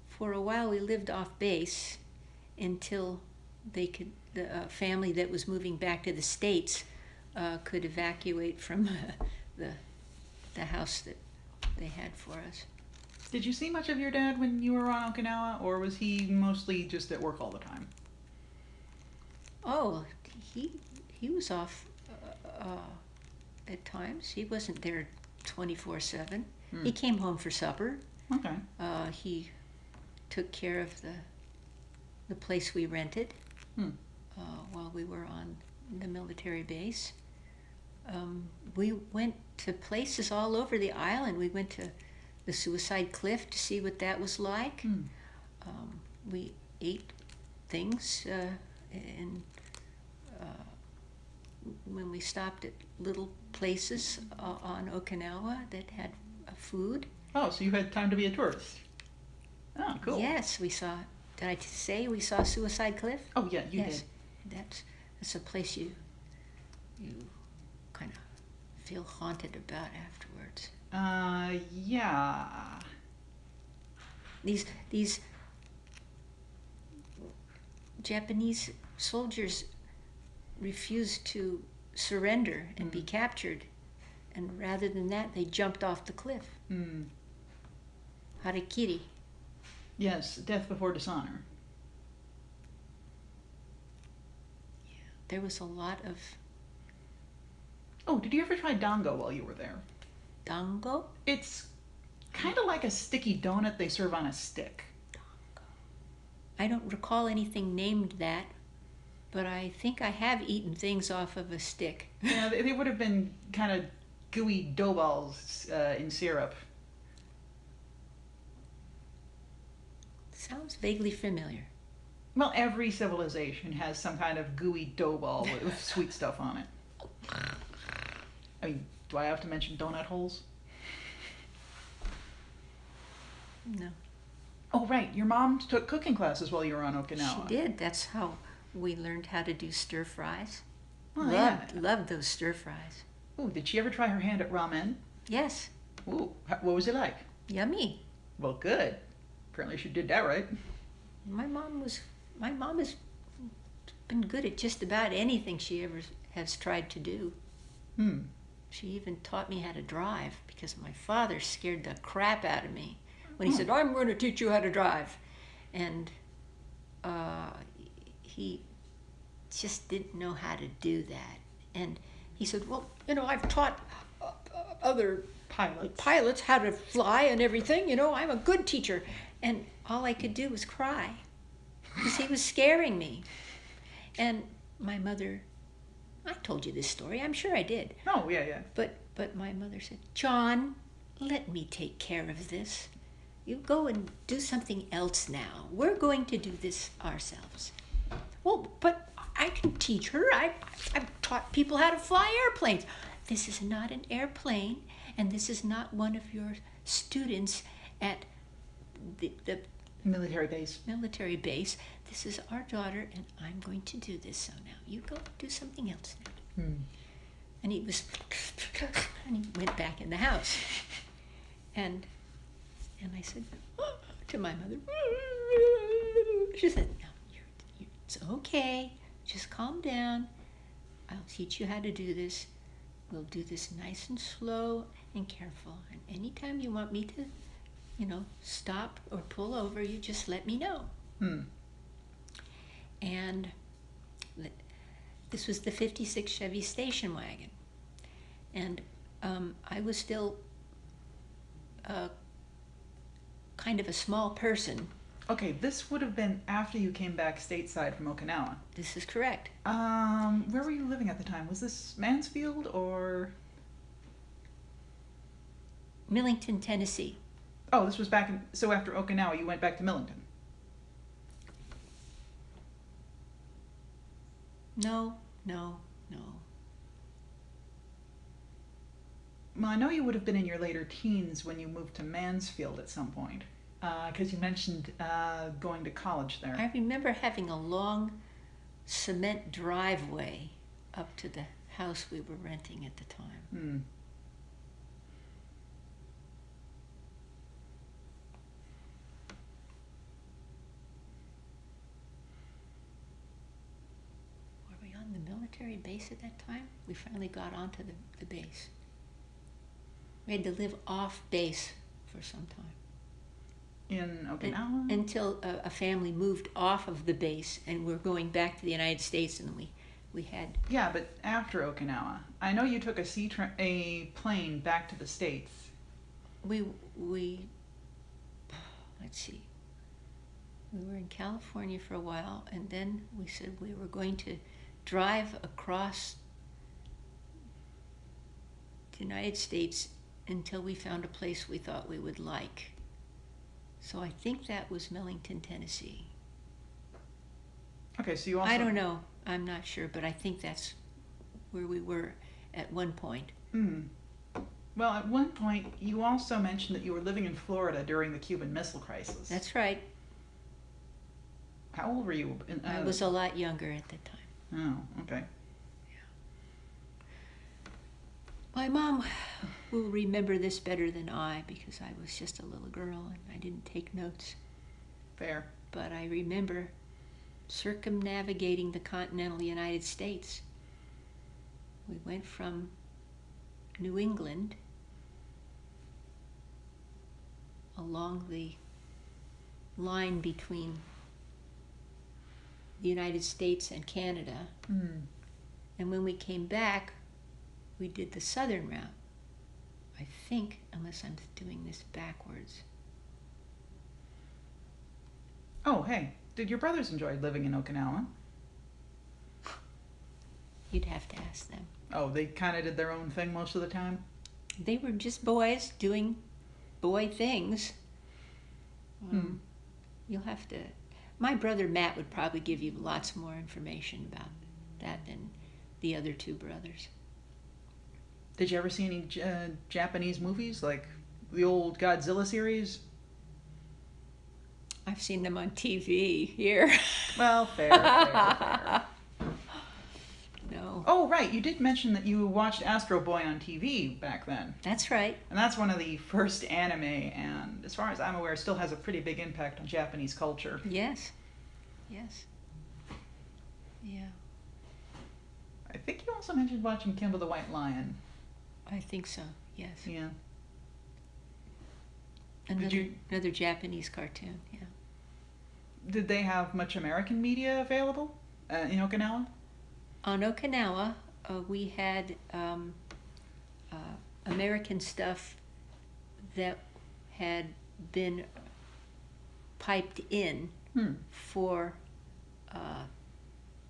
for a while we lived off base until the family that was moving back to the States could evacuate from the house that they had for us. Did you see much of your dad when you were on Okinawa, or was he mostly just at work all the time? Oh, he was off at times. He wasn't there 24/7. He came home for supper. Okay. He took care of the place we rented while we were on the military base. We went to places all over the island. We went to the Suicide Cliff to see what that was like. We ate things and when we stopped at little places on Okinawa that had food. Oh, so you had time to be a tourist. Oh, cool. Yes, we saw. Did I say we saw Suicide Cliff? Oh, yeah, you Yes, did. that's a place you kind of feel haunted about afterwards. Yeah. These Japanese soldiers refused to surrender and be captured, and rather than that, they jumped off the cliff. Mm. Harakiri. Yes, death before dishonor. There was a lot of Oh, did you ever try dango while you were there? dango. It's kind of like a sticky donut they serve on a stick. I don't recall anything named that, but I think I have eaten things off of a stick. Yeah, they would have been kind of gooey dough balls in syrup. Sounds vaguely familiar. Well, every civilization has some kind of gooey dough ball with sweet stuff on it. I mean, do I have to mention donut holes? No. Oh, right. Your mom took cooking classes while you were on Okinawa. She did. That's how we learned how to do stir fries. Oh, Loved those stir fries. Ooh, did she ever try her hand at ramen? Yes. Ooh, what was it like? Yummy. Well, good. Apparently she did that right. My mom has been good at just about anything she ever has tried to do. Hmm. She even taught me how to drive because my father scared the crap out of me when he Oh. said, "I'm going to teach you how to drive." And he just didn't know how to do that. And he said, "Well, I've taught other pilots how to fly and everything. I'm a good teacher." And all I could do was cry because he was scaring me. And my mother, I told you this story, I'm sure I did. Oh, yeah. But my mother said, "John, let me take care of this. You go and do something else now. We're going to do this ourselves." "Well, but I can teach her. I've taught people how to fly airplanes." "This is not an airplane, and this is not one of your students at the Military base. military base. This is our daughter, and I'm going to do this. So now you go do something else now." Hmm. And he went back in the house. And I said to my mother, she said, "No, it's okay. Just calm down. I'll teach you how to do this. We'll do this nice and slow and careful. And anytime you want me to, stop or pull over, you just let me know." Hmm. And this was the 56 Chevy station wagon. And I was still kind of a small person. Okay, this would have been after you came back stateside from Okinawa. This is correct. Where were you living at the time? Was this Mansfield or? Millington, Tennessee. Oh, this was back in. So after Okinawa, you went back to Millington. No. Well, I know you would have been in your later teens when you moved to Mansfield at some point, because you mentioned going to college there. I remember having a long cement driveway up to the house we were renting at the time. Hmm. Were we on the military base at that time? We finally got onto the base. We had to live off base for some time. In Okinawa? Until a family moved off of the base and we're going back to the United States, and we had... Yeah, but after Okinawa. I know you took a plane back to the States. We let's see. We were in California for a while, and then we said we were going to drive across the United States until we found a place we thought we would like. So I think that was Millington, Tennessee. Okay, so you also... I don't know. I'm not sure, but I think that's where we were at one point. Hmm. Well, at one point, you also mentioned that you were living in Florida during the Cuban Missile Crisis. That's right. How old were you? I was a lot younger at the time. Oh, okay. My mom will remember this better than I because I was just a little girl and I didn't take notes. Fair. But I remember circumnavigating the continental United States. We went from New England along the line between the United States and Canada. Hmm. And when we came back, we did the southern route. I think, unless I'm doing this backwards. Oh, hey. Did your brothers enjoy living in Okinawa? You'd have to ask them. Oh, they kind of did their own thing most of the time? They were just boys doing boy things. You'll have to. My brother Matt would probably give you lots more information about that than the other two brothers. Did you ever see any Japanese movies, like the old Godzilla series? I've seen them on TV here. Well, fair. No. Oh, right. You did mention that you watched Astro Boy on TV back then. That's right. And that's one of the first anime, and as far as I'm aware, still has a pretty big impact on Japanese culture. Yes. Yes. Yeah. I think you also mentioned watching Kimba the White Lion. I think so. Yes. Yeah. Another Japanese cartoon. Yeah. Did they have much American media available in Okinawa? On Okinawa, we had American stuff that had been piped in for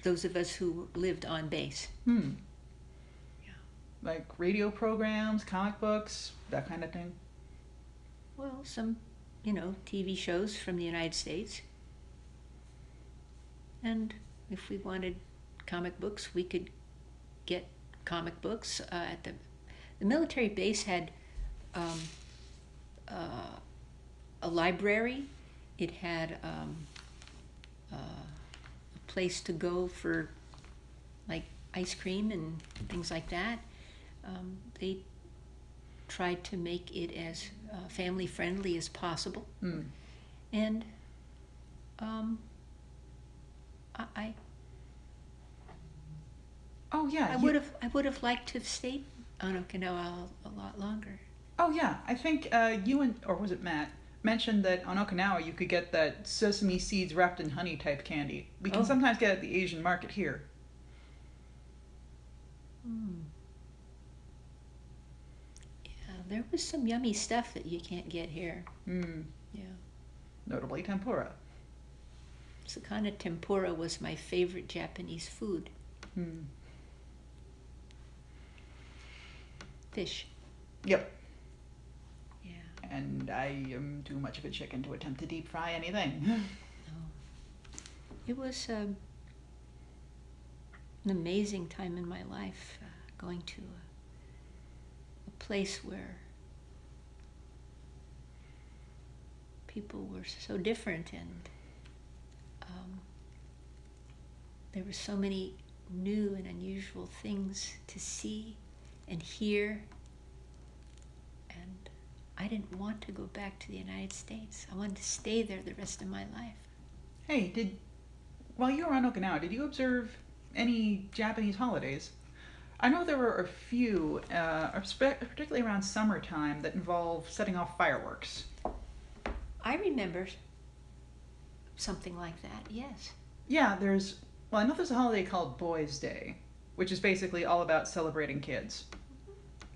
those of us who lived on base. Yeah. Like radio programs, comic books, that kind of thing? Well, some, TV shows from the United States. And if we wanted comic books, we could get comic books. At the military base had a library. It had a place to go for like ice cream and things like that. They tried to make it as family friendly as possible. And Oh yeah, I would have liked to have stayed on Okinawa a lot longer. Oh yeah, I think you or was it Matt mentioned that on Okinawa you could get that sesame seeds wrapped in honey type candy. We can sometimes get it at the Asian market here. Yeah, there was some yummy stuff that you can't get here. Yeah. Notably tempura. Sakana tempura was my favorite Japanese food. Fish. Yep. Yeah. And I am too much of a chicken to attempt to deep fry anything. No. It was an amazing time in my life, going to a place where people were so different, and there were so many new and unusual things to see and hear, and I didn't want to go back to the United States. I wanted to stay there the rest of my life. Hey, while you were on Okinawa, did you observe any Japanese holidays? I know there were a few, particularly around summertime, that involve setting off fireworks. I remember something like that, yes. Yeah, I know there's a holiday called Boys' Day, which is basically all about celebrating kids.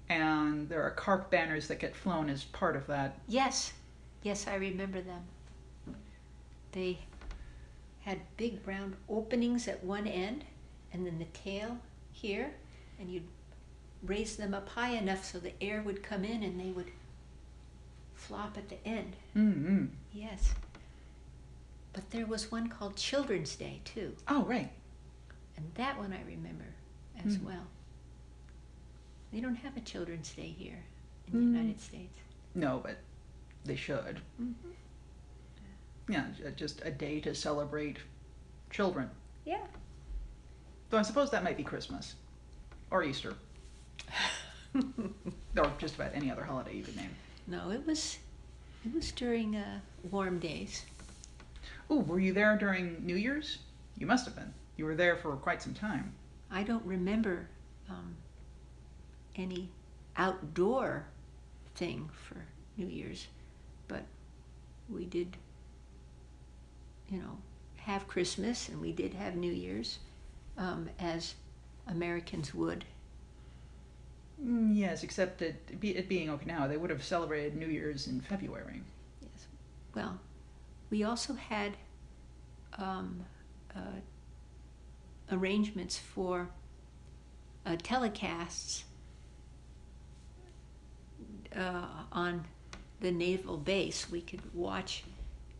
And there are carp banners that get flown as part of that. Yes, I remember them. They had big round openings at one end, and then the tail here, and you'd raise them up high enough so the air would come in and they would flop at the end. Mm-hmm. Yes. But there was one called Children's Day, too. Oh, right. And that one I remember as well. They don't have a Children's Day here in the United States. No, but they should. Yeah, just a day to celebrate children. Yeah. Though I suppose that might be Christmas. Or Easter. Or just about any other holiday you could name. No, it was during warm days. Oh, were you there during New Year's? You must have been. You were there for quite some time. I don't remember any outdoor thing for New Year's, but we did, have Christmas, and we did have New Year's, as Americans would. Yes, except that it being Okinawa, they would have celebrated New Year's in February. Yes. Well, we also had arrangements for telecasts on the naval base, we could watch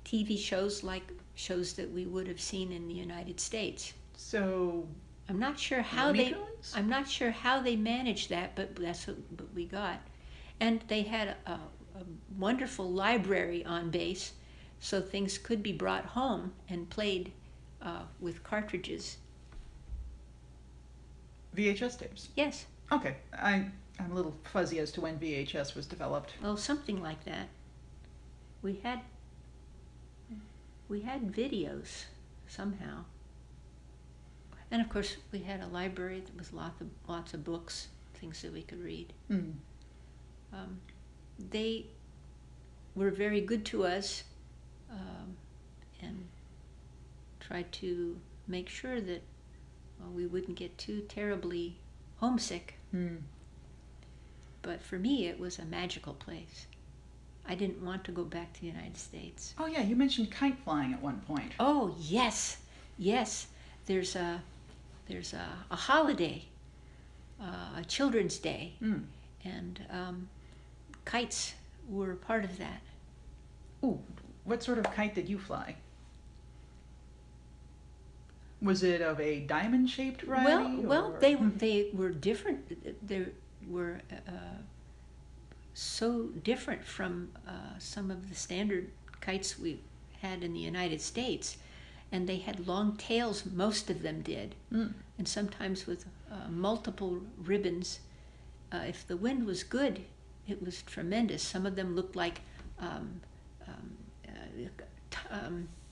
TV shows like shows that we would have seen in the United States. So I'm not sure how Looney they. Tunes? I'm not sure how they managed that, but that's what we got. And they had a wonderful library on base, so things could be brought home and played with cartridges. VHS tapes. Yes, Okay, I'm a little fuzzy as to when VHS was developed. well, something like that. We had videos somehow, and of course we had a library that was lots of books, things that we could read. Mm. They were very good to us, and tried to make sure that we wouldn't get too terribly homesick. Mm. But for me, it was a magical place. I didn't want to go back to the United States. Oh yeah, you mentioned kite flying at one point. Oh yes, yes. There's a holiday, a Children's Day, Mm. and kites were part of that. Ooh, what sort of kite did you fly? Was it of a diamond-shaped variety? Well, or- they were different. They were so different from some of the standard kites we had in the United States, and they had long tails. Most of them did, Mm. and sometimes with multiple ribbons. If the wind was good, it was tremendous. Some of them looked like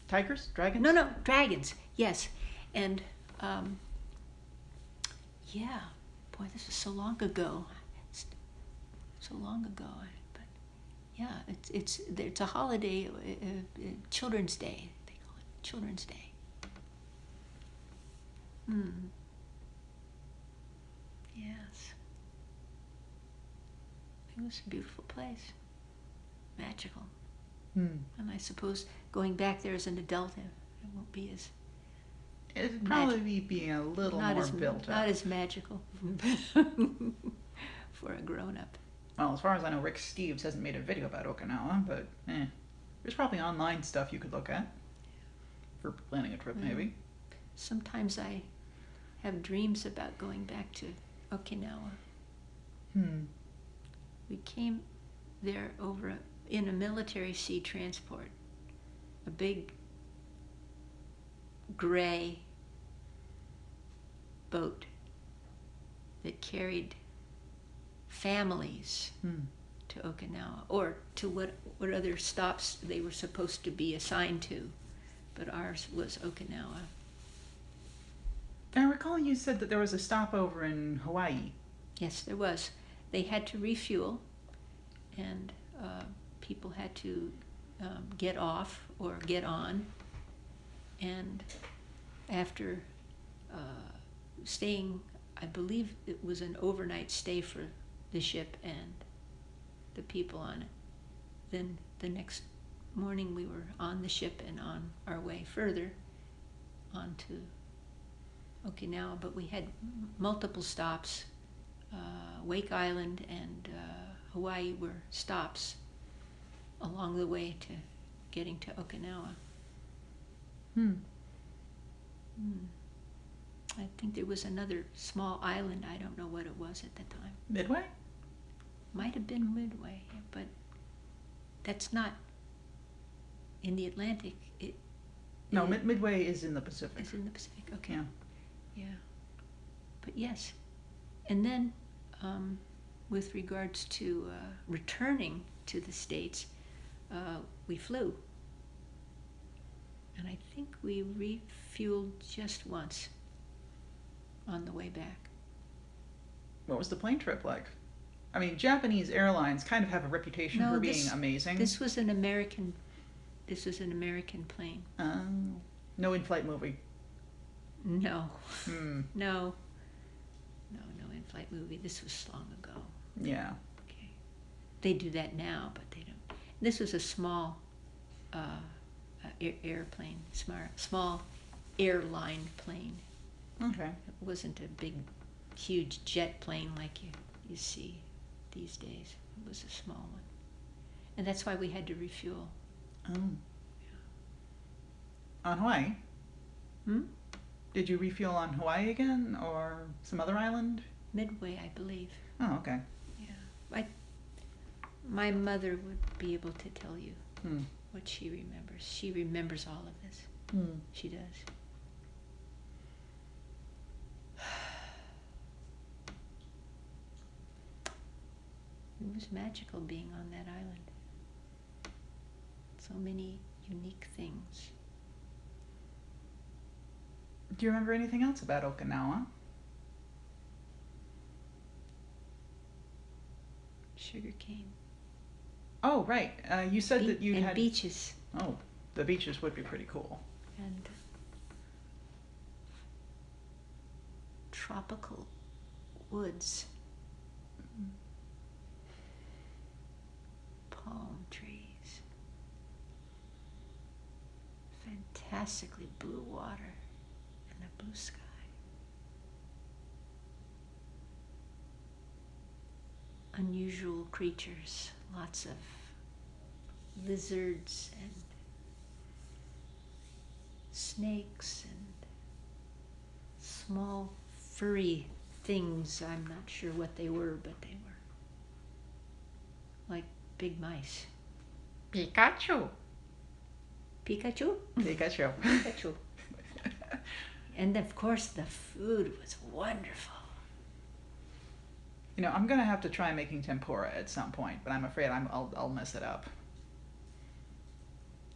Tigers? Dragons? no, dragons. Yes, and yeah, boy, this is so long ago. So long ago, but yeah, it's a holiday, Children's Day. They call it Children's Day. Yes, it was a beautiful place, magical. Mm. And I suppose going back there as an adult, it won't be as It'd probably be being a little more built not up. as magical for a grown-up. Well, as far as I know, Rick Steves hasn't made a video about Okinawa, but there's probably online stuff you could look at for planning a trip, maybe. Sometimes I have dreams about going back to Okinawa. Hmm. We came there in a military sea transport, a big gray boat that carried families Hmm. to Okinawa, or to what other stops they were supposed to be assigned to, but ours was Okinawa. I recall you said that there was a stopover in Hawaii. Yes, there was. They had to refuel, and people had to get off or get on. And after staying, I believe it was an overnight stay for the ship and the people on it, then the next morning we were on the ship and on our way further on to Okinawa. But we had multiple stops. Wake Island and Hawaii were stops along the way to getting to Okinawa. Hmm. I think there was another small island. I don't know what it was at the time. Midway? Might have been Midway, but that's not in the Atlantic. No, Midway is in the Pacific. It's in the Pacific. Okay. Yeah. Yeah. But yes. And then with regards to returning to the States, we flew. And I think we refueled just once on the way back. What was the plane trip like? I mean, Japanese airlines kind of have a reputation No, for being this- amazing. This was an American plane. No in-flight movie. No, Hmm. no in-flight movie. This was long ago. Yeah. Okay, they do that now, but they don't. This was a small airplane, small airline plane. Okay. It wasn't a big, huge jet plane like you see these days. It was a small one. And that's why we had to refuel. Oh. On Hawaii? Hmm? Did you refuel on Hawaii again, or some other island? Midway, I believe. Oh, okay. Yeah. My mother would be able to tell you Hmm. what she remembers. She remembers all of this. Hmm. She does. It was magical being on that island. So many unique things. Do you remember anything else about Okinawa? Sugarcane. Oh, right. You said that you and had... beaches. Oh, the beaches would be pretty cool. And tropical woods. Palm trees. Fantastically blue water and a blue sky. Unusual creatures, lots of lizards and snakes and small furry things. I'm not sure what they were, but they were like big mice. Pikachu. Pikachu? Pikachu. Pikachu. And of course the food was wonderful. You know, I'm gonna have to try making tempura at some point, but I'm afraid I'll mess it up.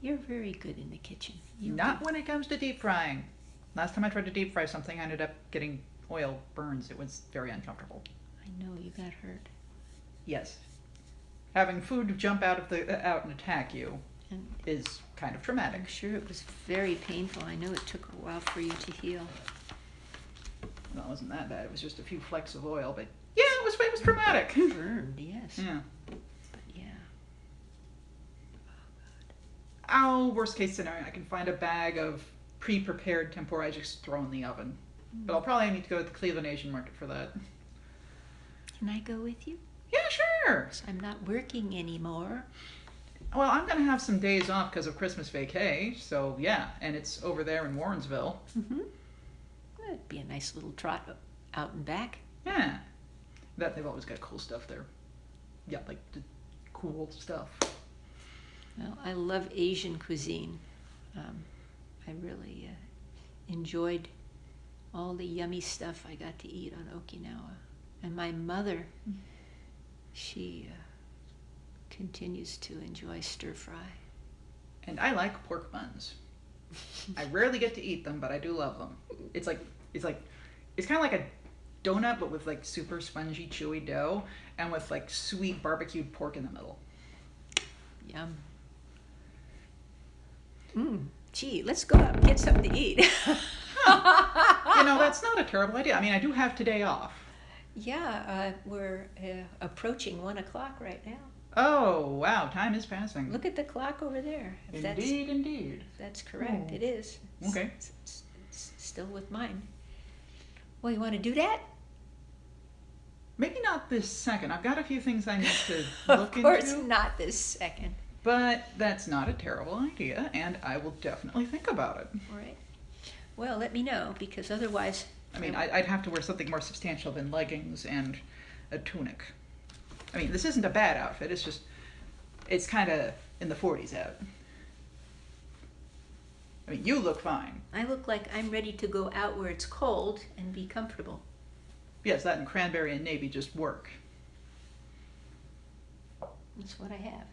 You're very good in the kitchen. Not when it comes to deep frying. Last time I tried to deep fry something, I ended up getting oil burns. It was very uncomfortable. I know you got hurt. Yes. Having food jump out and attack you And is kind of traumatic. I'm sure it was very painful. I know it took a while for you to heal. Well, it wasn't that bad. It was just a few flecks of oil, but yeah, it was traumatic. Burned, yes. Yeah. But yeah. Oh, worst case scenario, I can find a bag of pre-prepared tempura I just throw in the oven. But I'll probably need to go to the Cleveland Asian Market for that. Can I go with you? Yeah, sure. 'Cause I'm not working anymore. Well, I'm going to have some days off because of Christmas vacay, so yeah, and it's over there in Warrensville. Mm-hmm. That'd be a nice little trot out and back. Yeah. They've always got cool stuff there. Yeah, like the cool stuff. Well, I love Asian cuisine. I really enjoyed all the yummy stuff I got to eat on Okinawa. And my mother, she continues to enjoy stir fry. And I like pork buns. I rarely get to eat them, but I do love them. It's kind of like a donut, but with like super spongy, chewy dough, and with like sweet barbecued pork in the middle. Yum. Gee, let's go out and get something to eat. You know, that's not a terrible idea. I mean, I do have today off. Yeah, we're approaching 1 o'clock right now. Oh, wow, time is passing. Look at the clock over there. If Indeed. that's correct. Oh. It is. Okay. It's still with mine. Well, you want to do that? Maybe not this second. I've got a few things I need to Of look course into. not this second. But that's not a terrible idea, and I will definitely think about it. All right. Well, let me know, because otherwise... I mean, I'd have to wear something more substantial than leggings and a tunic. I mean, this isn't a bad outfit. It's kind of in the 40s out. I mean, you look fine. I look like I'm ready to go out where it's cold and be comfortable. Yes, that and cranberry and navy just work. That's what I have.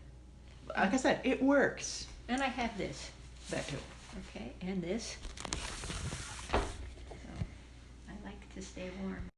Like I said, it works. And I have this. That too. Okay, and this. So, I like to stay warm.